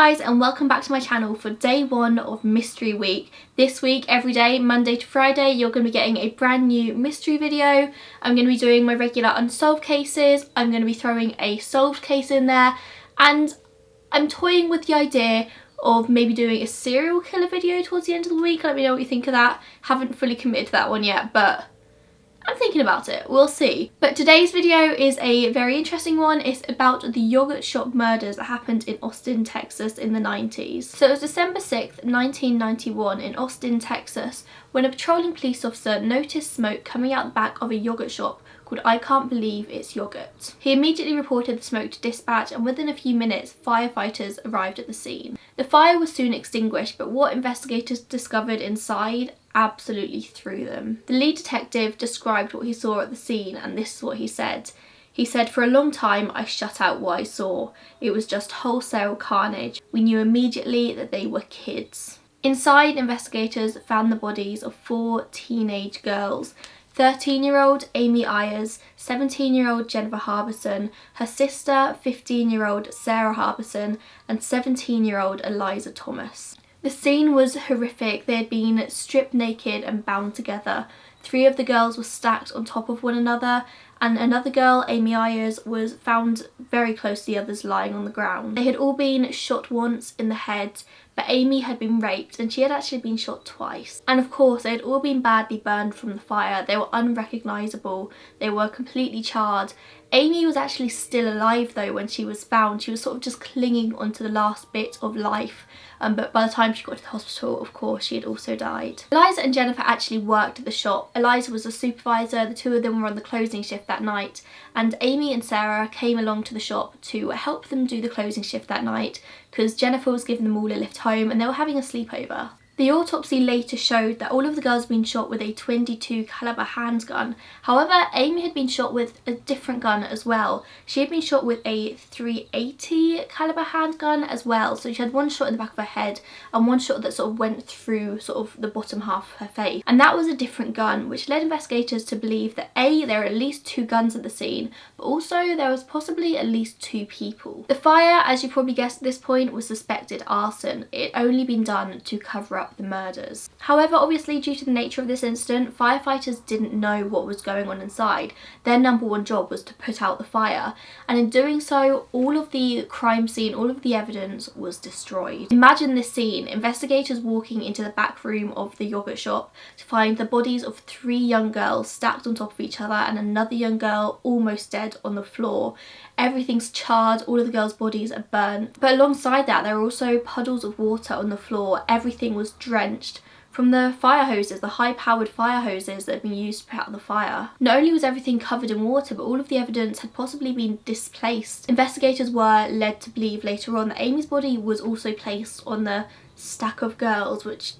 guys, and welcome back to my channel for day one of mystery week. This week, every day, Monday to Friday, you're going to be getting a brand new mystery video. I'm going to be doing my regular unsolved cases. I'm going to be throwing a solved case in there, and I'm toying with the idea of maybe doing a serial killer video towards the end of the week. Let me know what you think of that. Haven't fully committed to that one yet, but I'm thinking about it, we'll see. But today's video is a very interesting one. It's about the yogurt shop murders that happened in Austin, Texas in the 90s. So it was December 6th, 1991 in Austin, Texas, when a patrolling police officer noticed smoke coming out the back of a yogurt shop called I Can't Believe It's Yogurt. He immediately reported the smoke to dispatch, and within a few minutes, firefighters arrived at the scene. The fire was soon extinguished, but what investigators discovered inside absolutely threw them. The lead detective described what he saw at the scene, and this is what he said. He said, "For a long time, I shut out what I saw. It was just wholesale carnage. We knew immediately that they were kids." Inside, investigators found the bodies of 4 teenage girls. 13-year-old Amy Ayers, 17-year-old Jennifer Harbison, her sister 15-year-old Sarah Harbison, and 17-year-old Eliza Thomas. The scene was horrific. They had been stripped naked and bound together. 3 of the girls were stacked on top of one another, and another girl, Amy Ayers, was found very close to the others lying on the ground. They had all been shot once in the head, but Amy had been raped and she had actually been shot twice. And of course, they had all been badly burned from the fire. They were unrecognisable. They were completely charred. Amy was actually still alive though when she was found. She was sort of just clinging onto the last bit of life. But by the time she got to the hospital, of course, she had also died. Eliza and Jennifer actually worked at the shop. Eliza was a supervisor. The 2 of them were on the closing shift that night. And Amy and Sarah came along to the shop to help them do the closing shift that night because Jennifer was giving them all a lift home and they were having a sleepover. The autopsy later showed that all of the girls had been shot with a .22 caliber handgun. However, Amy had been shot with a different gun as well. She had been shot with a .380 caliber handgun as well. So she had one shot in the back of her head and one shot that sort of went through sort of the bottom half of her face. And that was a different gun, which led investigators to believe that A, there were at least 2 guns at the scene, but also there was possibly at least 2 people. The fire, as you probably guessed at this point, was suspected arson. It had only been done to cover up the murders. However, obviously due to the nature of this incident, firefighters didn't know what was going on inside. Their number one job was to put out the fire, and in doing so, all of the crime scene, all of the evidence was destroyed. Imagine this scene: investigators walking into the back room of the yogurt shop to find the bodies of 3 young girls stacked on top of each other and another young girl almost dead on the floor. Everything's charred, all of the girls' bodies are burnt, but alongside that there are also puddles of water on the floor. Everything was drenched from the fire hoses, the high-powered fire hoses that had been used to put out the fire. Not only was everything covered in water, but all of the evidence had possibly been displaced. Investigators were led to believe later on that Amy's body was also placed on the stack of girls, which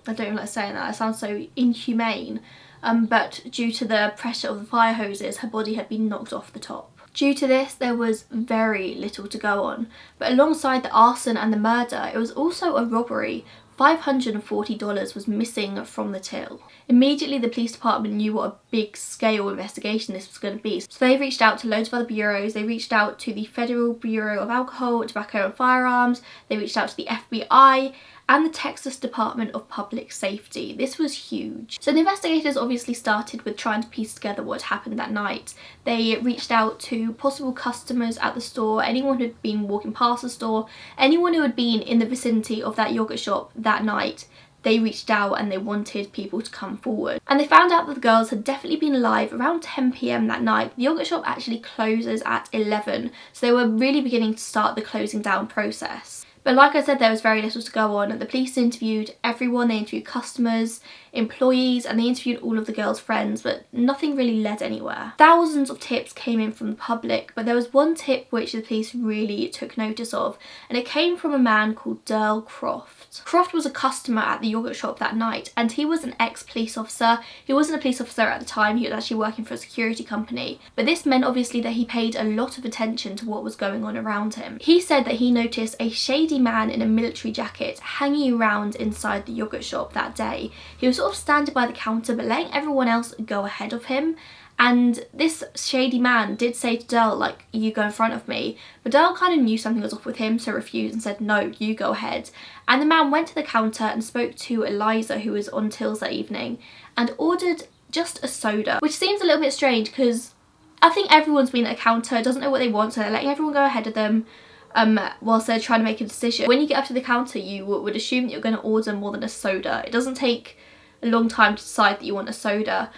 I don't even like saying that, it sounds so inhumane. But due to the pressure of the fire hoses, her body had been knocked off the top. Due to this, there was very little to go on. But alongside the arson and the murder, it was also a robbery. $540 was missing from the till. Immediately, the police department knew what a big scale investigation this was going to be. So they reached out to loads of other bureaus. They reached out to the Federal Bureau of Alcohol, Tobacco and Firearms. They reached out to the FBI and the Texas Department of Public Safety. This was huge. So the investigators obviously started with trying to piece together what happened that night. They reached out to possible customers at the store, anyone who had been walking past the store, anyone who had been in the vicinity of that yogurt shop that night. They reached out and they wanted people to come forward. And they found out that the girls had definitely been alive around 10 PM that night. The yogurt shop actually closes at 11, so they were really beginning to start the closing down process. But like I said, there was very little to go on. The police interviewed everyone. They interviewed customers, employees, and they interviewed all of the girls' friends, but nothing really led anywhere. Thousands of tips came in from the public, but there was one tip which the police really took notice of, and it came from a man called Dell Croft. Croft was a customer at the yogurt shop that night, and he was an ex-police officer. He wasn't a police officer at the time, he was actually working for a security company, but this meant obviously that he paid a lot of attention to what was going on around him. He said that he noticed a shady man in a military jacket hanging around inside the yogurt shop that day. He was sort of standing by the counter but letting everyone else go ahead of him, And this shady man did say to Dell, like, you go in front of me. But Dell kind of knew something was off with him, so refused and said, no, you go ahead. And the man went to the counter and spoke to Eliza, who was on tills that evening, and ordered just a soda, which seems a little bit strange because I think everyone's been at a counter, doesn't know what they want, so they're letting everyone go ahead of them whilst they're trying to make a decision. When you get up to the counter, you would assume that you're going to order more than a soda. It doesn't take a long time to decide that you want a soda.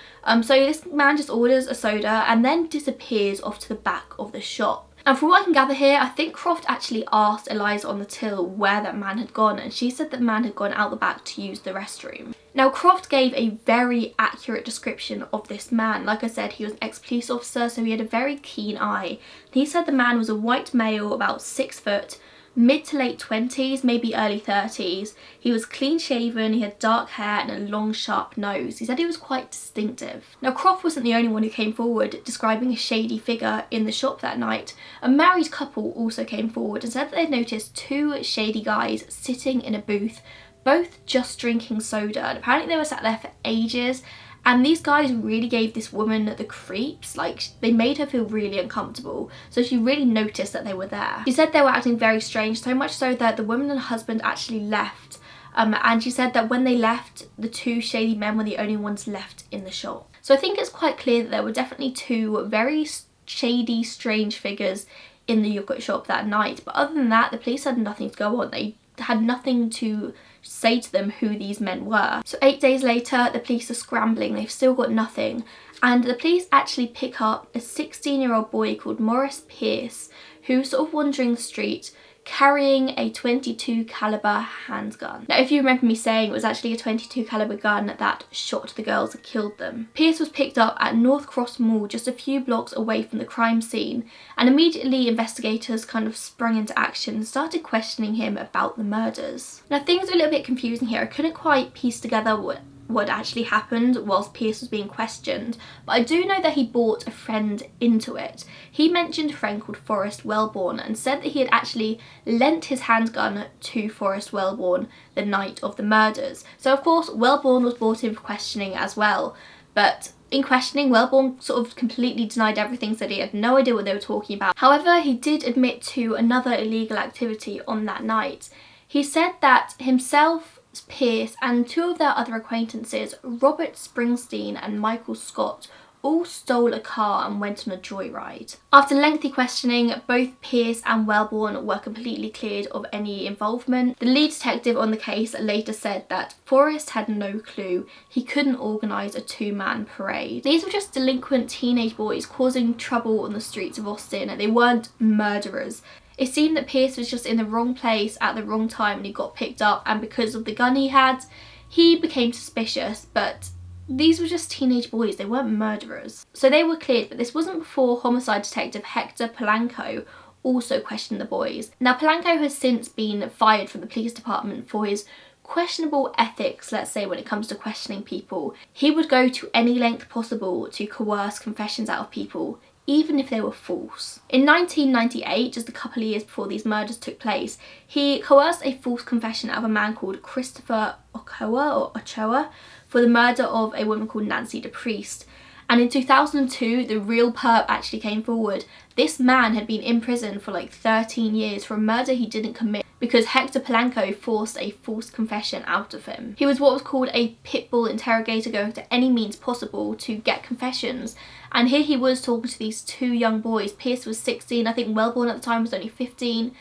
So this man just orders a soda and then disappears off to the back of the shop. And from what I can gather here, I think Croft actually asked Eliza on the till where that man had gone, and she said that the man had gone out the back to use the restroom. Now, Croft gave a very accurate description of this man. Like I said, he was an ex-police officer, so he had a very keen eye. He said the man was a white male, about 6 foot, mid to late 20s, maybe early 30s. He was clean shaven, he had dark hair and a long sharp nose. He said he was quite distinctive. Now, Croft wasn't the only one who came forward describing a shady figure in the shop that night. A married couple also came forward and said that they'd noticed 2 shady guys sitting in a booth, both just drinking soda, and apparently they were sat there for ages. And these guys really gave this woman the creeps, like they made her feel really uncomfortable. So she really noticed that they were there. She said they were acting very strange, so much so that the woman and her husband actually left. And she said that when they left, the 2 shady men were the only ones left in the shop. So I think it's quite clear that there were definitely 2 very shady, strange figures in the yogurt shop that night. But other than that, the police had nothing to go on. They had nothing to say to them who these men were. So 8 days later, the police are scrambling. They've still got nothing. And the police actually pick up a 16-year-old boy called Maurice Pierce, who's sort of wandering the street carrying a .22 caliber handgun. Now, if you remember me saying, it was actually a .22 caliber gun that shot the girls and killed them. Pierce was picked up at North Cross Mall, just a few blocks away from the crime scene, and immediately investigators kind of sprung into action and started questioning him about the murders. Now, things are a little bit confusing here. I couldn't quite piece together what actually happened whilst Pierce was being questioned, but I do know that he brought a friend into it. He mentioned a friend called Forrest Wellborn and said that he had actually lent his handgun to Forrest Wellborn the night of the murders. So of course Wellborn was brought in for questioning as well, but in questioning, Wellborn sort of completely denied everything, said he had no idea what they were talking about. However, he did admit to another illegal activity on that night. He said that himself, Pierce and 2 of their other acquaintances, Robert Springsteen and Michael Scott, all stole a car and went on a joyride. After lengthy questioning, both Pierce and Wellborn were completely cleared of any involvement. The lead detective on the case later said that Forrest had no clue. He couldn't organise a 2-man parade. These were just delinquent teenage boys causing trouble on the streets of Austin. They weren't murderers. It seemed that Pierce was just in the wrong place at the wrong time when he got picked up, and because of the gun he had, he became suspicious, but these were just teenage boys, they weren't murderers. So they were cleared, but this wasn't before homicide detective Hector Polanco also questioned the boys. Now, Polanco has since been fired from the police department for his questionable ethics, let's say, when it comes to questioning people. He would go to any length possible to coerce confessions out of people, even if they were false. In 1998, just a couple of years before these murders took place, he coerced a false confession out of a man called Christopher Ochoa for the murder of a woman called Nancy DePriest. And in 2002, the real perp actually came forward. This man had been in prison for like 13 years for a murder he didn't commit because Hector Polanco forced a false confession out of him. He was what was called a pit bull interrogator, going to any means possible to get confessions. And here he was talking to these 2 young boys. Pierce was 16, I think Wellborn at the time was only 15,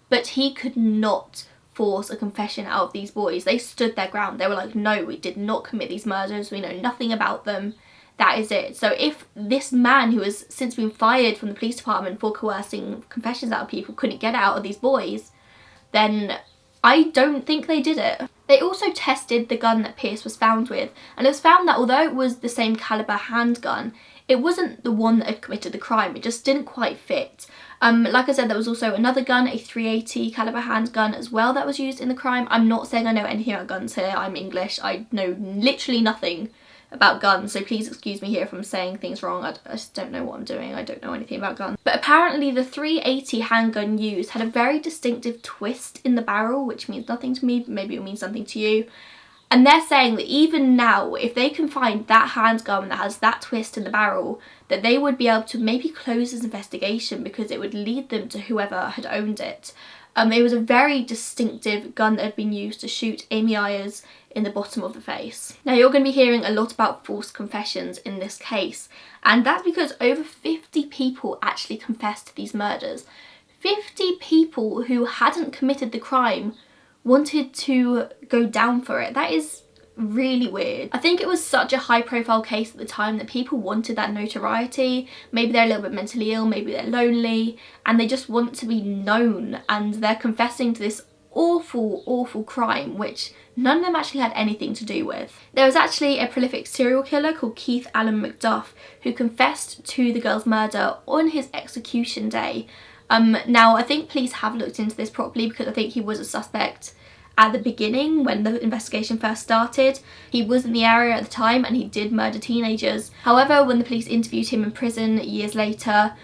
but he could not force a confession out of these boys. They stood their ground. They were like, no, we did not commit these murders. We know nothing about them. That is it. So if this man, who has since been fired from the police department for coercing confessions out of people, couldn't get out of these boys, then I don't think they did it. They also tested the gun that Pierce was found with, and it was found that although it was the same caliber handgun, it wasn't the one that had committed the crime. It just didn't quite fit. Like I said, there was also another gun, a .380 caliber handgun as well, that was used in the crime. I'm not saying I know anything about guns here. I'm English. I know literally nothing about guns, so please excuse me here if I'm saying things wrong. I just don't know what I'm doing. I don't know anything about guns. But apparently the .380 handgun used had a very distinctive twist in the barrel, which means nothing to me, but maybe it means something to you. And they're saying that even now, if they can find that handgun that has that twist in the barrel, that they would be able to maybe close this investigation because it would lead them to whoever had owned it. It was a very distinctive gun that had been used to shoot Amy Ayers in the bottom of the face. Now, you're going to be hearing a lot about false confessions in this case, and that's because over 50 people actually confessed to these murders. 50 people who hadn't committed the crime wanted to go down for it. That is really weird. I think it was such a high profile case at the time that people wanted that notoriety. Maybe they're a little bit mentally ill, maybe they're lonely, and they just want to be known, and they're confessing to this awful crime which none of them actually had anything to do with. There was actually a prolific serial killer called Keith Allen McDuff who confessed to the girl's murder on his execution day. Now, I think police have looked into this properly because I think he was a suspect at the beginning when the investigation first started. He was in the area at the time and he did murder teenagers. However, when the police interviewed him in prison years later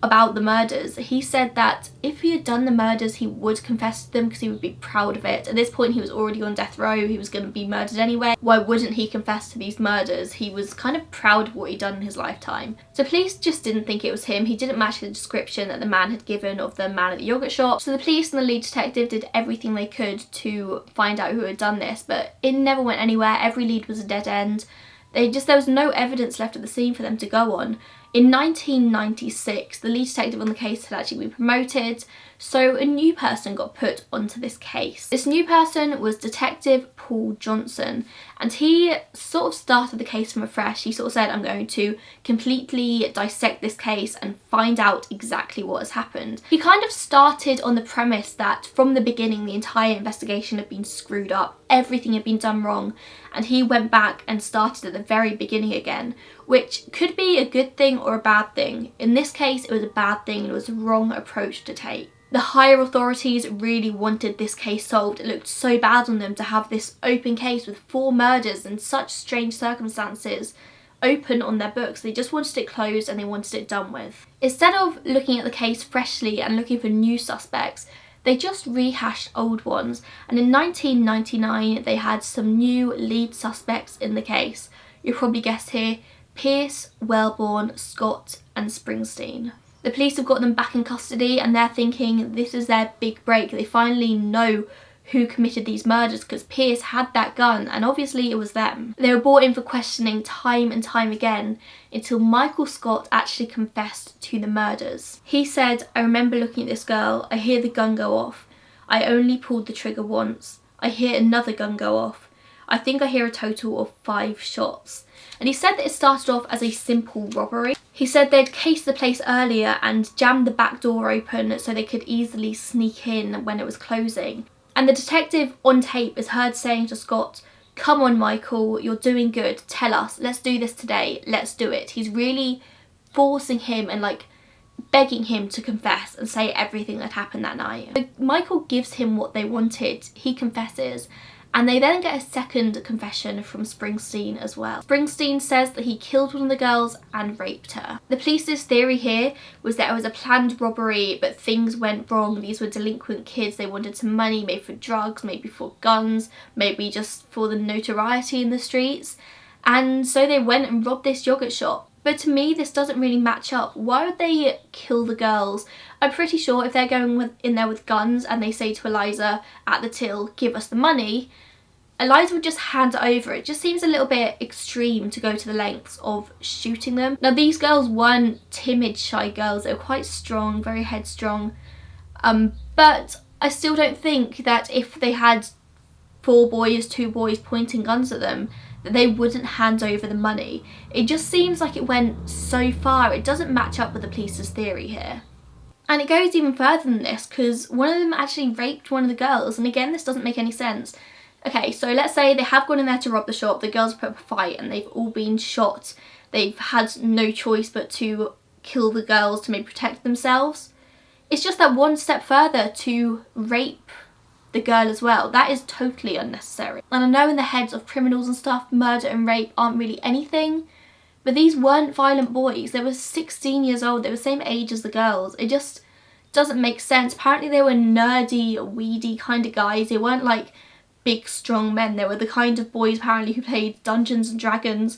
about the murders, he said that if he had done the murders he would confess to them because he would be proud of it. At this point he was already on death row, he was going to be murdered anyway. Why wouldn't he confess to these murders? He was kind of proud of what he'd done in his lifetime. So police just didn't think it was him. He didn't match the description that the man had given of the man at the yogurt shop. So the police and the lead detective did everything they could to find out who had done this, but it never went anywhere. Every lead was a dead end. There was no evidence left at the scene for them to go on. In 1996, the lead detective on the case had actually been promoted, so a new person got put onto this case. This new person was Detective Paul Johnson, and he sort of started the case from afresh. He sort of said, I'm going to completely dissect this case and find out exactly what has happened. He kind of started on the premise that from the beginning the entire investigation had been screwed up, everything had been done wrong, and he went back and started at the very beginning again, which could be a good thing or a bad thing. In this case, it was a bad thing and it was the wrong approach to take. The higher authorities really wanted this case solved. It looked so bad on them to have this open case with 4 murders in such strange circumstances open on their books. They just wanted it closed and they wanted it done with. Instead of looking at the case freshly and looking for new suspects, they just rehashed old ones, and in 1999 they had some new lead suspects in the case. You'll probably guess here, Pierce, Wellborn, Scott and Springsteen. The police have got them back in custody and they're thinking this is their big break. They finally know who committed these murders because Pierce had that gun and obviously it was them. They were brought in for questioning time and time again until Michael Scott actually confessed to the murders. He said, I remember looking at this girl, I hear the gun go off. I only pulled the trigger once. I hear another gun go off. I think I hear a total of 5 shots. And he said that it started off as a simple robbery. He said they'd cased the place earlier and jammed the back door open so they could easily sneak in when it was closing. And the detective on tape is heard saying to Scott, come on Michael, you're doing good, tell us, let's do this today, let's do it. He's really forcing him and like begging him to confess and say everything that happened that night. But Michael gives him what they wanted, he confesses, and they then get a second confession from Springsteen as well. Springsteen says that he killed one of the girls and raped her. The police's theory here was that it was a planned robbery, but things went wrong. These were delinquent kids. They wanted some money, maybe for drugs, maybe for guns, maybe just for the notoriety in the streets. And so they went and robbed this yogurt shop. But to me, this doesn't really match up. Why would they kill the girls? I'm pretty sure if they're going in there with guns and they say to Eliza at the till, give us the money, Eliza would just hand it over. It just seems a little bit extreme to go to the lengths of shooting them. Now, these girls weren't timid, shy girls. They were quite strong, very headstrong. But I still don't think that if they had 2 boys pointing guns at them, that they wouldn't hand over the money. It just seems like it went so far. It doesn't match up with the police's theory here. And it goes even further than this because one of them actually raped one of the girls, and again, this doesn't make any sense. Okay, so let's say they have gone in there to rob the shop, the girls put up a fight and they've all been shot. They've had no choice but to kill the girls to maybe protect themselves. It's just that one step further to rape the girl as well. That is totally unnecessary. And I know in the heads of criminals and stuff, murder and rape aren't really anything, but these weren't violent boys. They were 16 years old. They were the same age as the girls. It just doesn't make sense. Apparently they were nerdy, weedy kind of guys. They weren't like big, strong men. They were the kind of boys apparently who played Dungeons and Dragons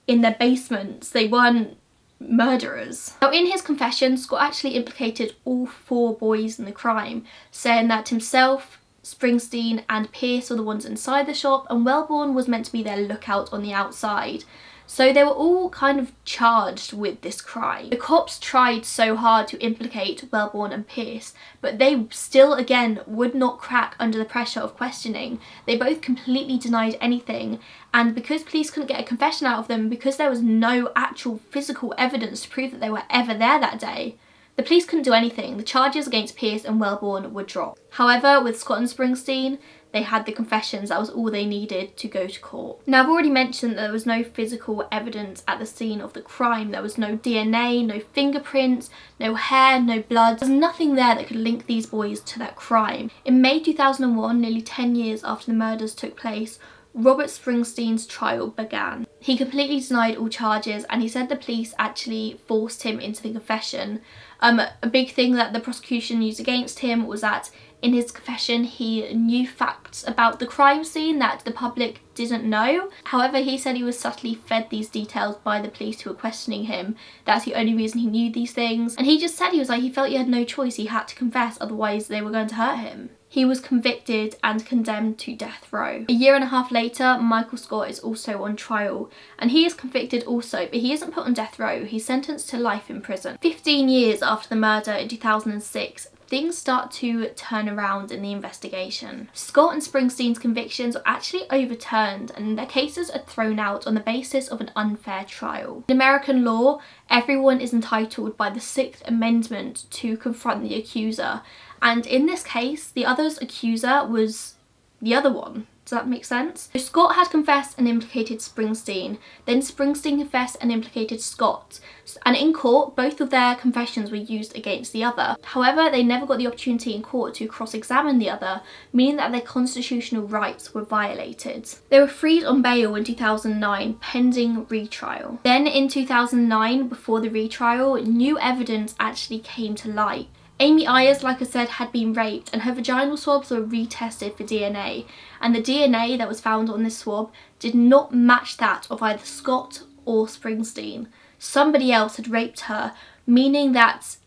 in their basements. They weren't murderers. Now, in his confession, Scott actually implicated all 4 boys in the crime, saying that himself, Springsteen and Pierce were the ones inside the shop, and Wellborn was meant to be their lookout on the outside. So they were all kind of charged with this crime. The cops tried so hard to implicate Wellborn and Pierce, but they still, again, would not crack under the pressure of questioning. They both completely denied anything, and because police couldn't get a confession out of them, because there was no actual physical evidence to prove that they were ever there that day, the police couldn't do anything. The charges against Pierce and Wellborn were dropped. However, with Scott and Springsteen, they had the confessions. That was all they needed to go to court. Now, I've already mentioned that there was no physical evidence at the scene of the crime. There was no DNA, no fingerprints, no hair, no blood. There's nothing there that could link these boys to that crime. In May 2001, nearly 10 years after the murders took place, Robert Springsteen's trial began. He completely denied all charges, and he said the police actually forced him into the confession. A big thing that the prosecution used against him was that in his confession he knew facts about the crime scene that the public didn't know. However, he said he was subtly fed these details by the police who were questioning him. That's the only reason he knew these things. And he just said he felt he had no choice. He had to confess, otherwise they were going to hurt him. He was convicted and condemned to death row. A year and a half later, Michael Scott is also on trial, and he is convicted also, but he isn't put on death row. He's sentenced to life in prison. 15 years after the murder in 2006, things start to turn around in the investigation. Scott and Springsteen's convictions were actually overturned, and their cases are thrown out on the basis of an unfair trial. In American law, everyone is entitled by the 6th Amendment to confront the accuser, and in this case, the other's accuser was the other one. Does that make sense? So Scott had confessed and implicated Springsteen, then Springsteen confessed and implicated Scott, and in court both of their confessions were used against the other. However, they never got the opportunity in court to cross-examine the other, meaning that their constitutional rights were violated. They were freed on bail in 2009 pending retrial. Then in 2009, before the retrial, new evidence actually came to light. Amy Ayers, like I said, had been raped, and her vaginal swabs were retested for DNA, and the DNA that was found on this swab did not match that of either Scott or Springsteen. Somebody else had raped her, meaning that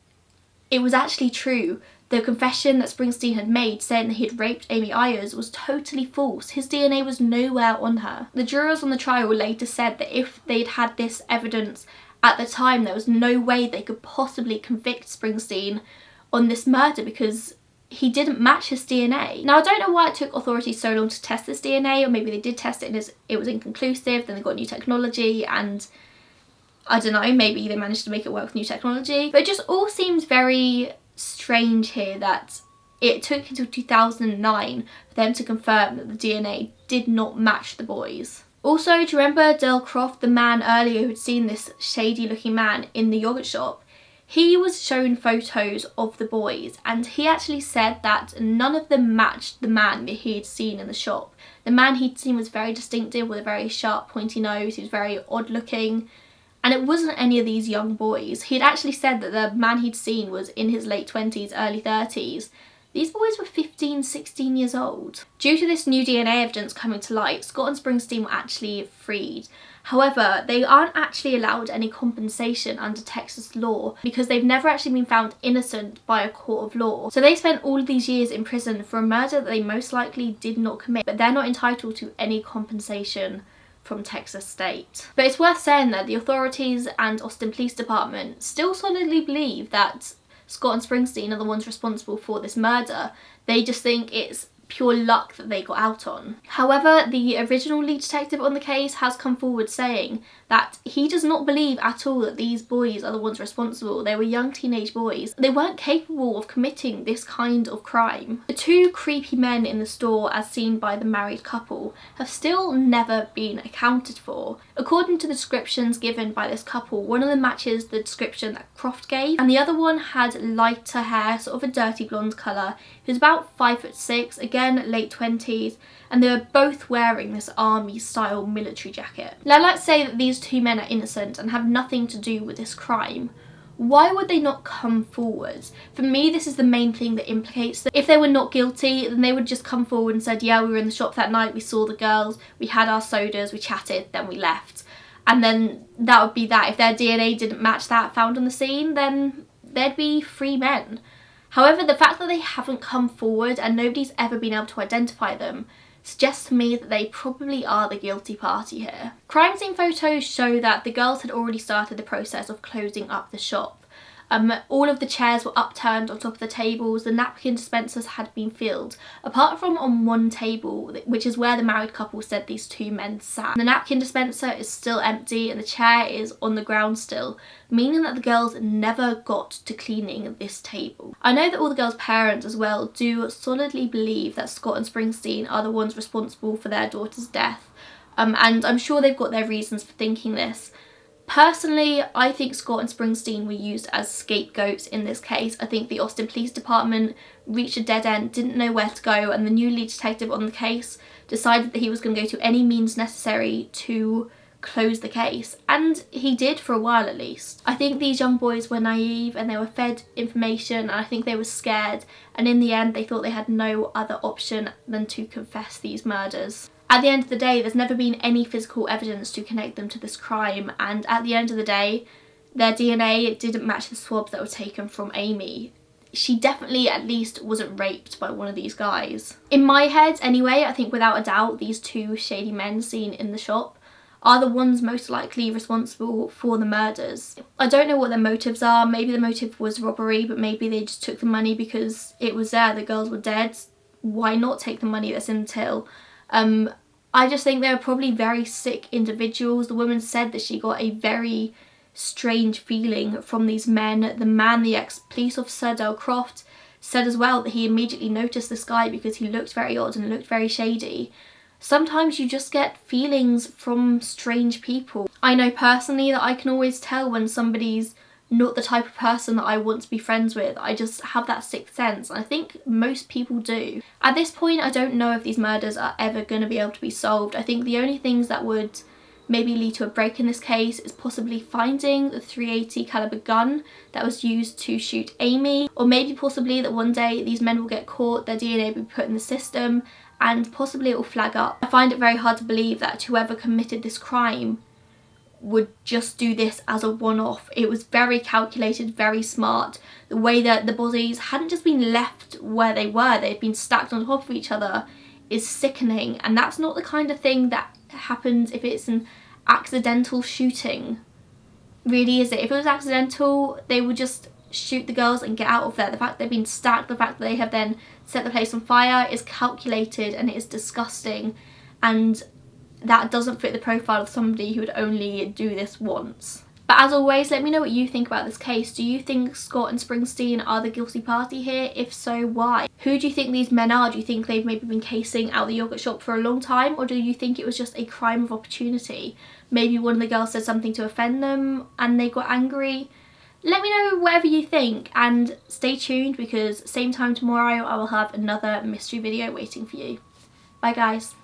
it was actually true. The confession that Springsteen had made saying that he had raped Amy Ayers was totally false. His DNA was nowhere on her. The jurors on the trial later said that if they'd had this evidence at the time, there was no way they could possibly convict Springsteen on this murder because he didn't match his DNA. Now, I don't know why it took authorities so long to test this DNA, or maybe they did test it and it was inconclusive, then they got new technology, and I don't know, maybe they managed to make it work with new technology. But it just all seems very strange here that it took until 2009 for them to confirm that the DNA did not match the boys. Also, do you remember Dell Croft, the man earlier who had seen this shady looking man in the yogurt shop? He was shown photos of the boys, and he actually said that none of them matched the man that he had seen in the shop. The man he'd seen was very distinctive, with a very sharp pointy nose. He was very odd looking, and it wasn't any of these young boys. He'd actually said that the man he'd seen was in his late 20s, early 30s. These boys were 15, 16 years old. Due to this new DNA evidence coming to light, Scott and Springsteen were actually freed. However, they aren't actually allowed any compensation under Texas law because they've never actually been found innocent by a court of law. So they spent all of these years in prison for a murder that they most likely did not commit, but they're not entitled to any compensation from Texas state. But it's worth saying that the authorities and Austin Police Department still solidly believe that Scott and Springsteen are the ones responsible for this murder. They just think it's pure luck that they got out on. However, the original lead detective on the case has come forward saying that he does not believe at all that these boys are the ones responsible. They were young teenage boys. They weren't capable of committing this kind of crime. The two creepy men in the store, as seen by the married couple, have still never been accounted for. According to the descriptions given by this couple, one of them matches the description that Croft gave, and the other one had lighter hair, sort of a dirty blonde colour. He was about 5'6", again late 20s, and they were both wearing this army style military jacket. Now let's say that these two men are innocent and have nothing to do with this crime. why would they not come forward? For me, this is the main thing that implicates that if they were not guilty, then they would just come forward and said, yeah, we were in the shop that night, we saw the girls, we had our sodas, we chatted, then we left. And then that would be that. If their DNA didn't match that found on the scene, then there'd be 3 men. However, the fact that they haven't come forward and nobody's ever been able to identify them suggests to me that they probably are the guilty party here. Crime scene photos show that the girls had already started the process of closing up the shop. All of the chairs were upturned on top of the tables, the napkin dispensers had been filled, apart from on one table, which is where the married couple said these 2 men sat. The napkin dispenser is still empty and the chair is on the ground still, meaning that the girls never got to cleaning this table. I know that all the girls' parents as well do solidly believe that Scott and Springsteen are the ones responsible for their daughter's death, and I'm sure they've got their reasons for thinking this. Personally, I think Scott and Springsteen were used as scapegoats in this case. I think the Austin Police Department reached a dead end, didn't know where to go, and the new lead detective on the case decided that he was going to go to any means necessary to close the case. And he did, for a while at least. I think these young boys were naive and they were fed information, and I think they were scared, and in the end they thought they had no other option than to confess these murders. At the end of the day, there's never been any physical evidence to connect them to this crime, and at the end of the day, their DNA didn't match the swabs that were taken from Amy. She definitely at least wasn't raped by one of these guys. In my head anyway, I think without a doubt these 2 shady men seen in the shop are the ones most likely responsible for the murders. I don't know what their motives are. Maybe the motive was robbery, but maybe they just took the money because it was there, the girls were dead. Why not take the money that's in the till? I just think they're probably very sick individuals. The woman said that she got a very strange feeling from these men. The man, the ex-police officer, Dell Croft, said as well that he immediately noticed this guy because he looked very odd and looked very shady. Sometimes you just get feelings from strange people. I know personally that I can always tell when somebody's not the type of person that I want to be friends with. I just have that sixth sense, and I think most people do. At this point, I don't know if these murders are ever going to be able to be solved. I think the only things that would maybe lead to a break in this case is possibly finding the .380 caliber gun that was used to shoot Amy, or maybe possibly that one day these men will get caught, their DNA will be put in the system, and possibly it will flag up. I find it very hard to believe that whoever committed this crime would just do this as a one-off. It was very calculated, very smart. The way that the bodies hadn't just been left where they were, they'd been stacked on top of each other is sickening, and that's not the kind of thing that happens if it's an accidental shooting. Really, is it? If it was accidental, they would just shoot the girls and get out of there. The fact they've been stacked, the fact that they have then set the place on fire is calculated and it is disgusting, and that doesn't fit the profile of somebody who would only do this once. But as always, let me know what you think about this case. Do you think Scott and Springsteen are the guilty party here? If so, why? Who do you think these men are? Do you think they've maybe been casing out the yogurt shop for a long time, or do you think it was just a crime of opportunity? Maybe one of the girls said something to offend them and they got angry. Let me know whatever you think, and stay tuned because same time tomorrow I will have another mystery video waiting for you. Bye guys.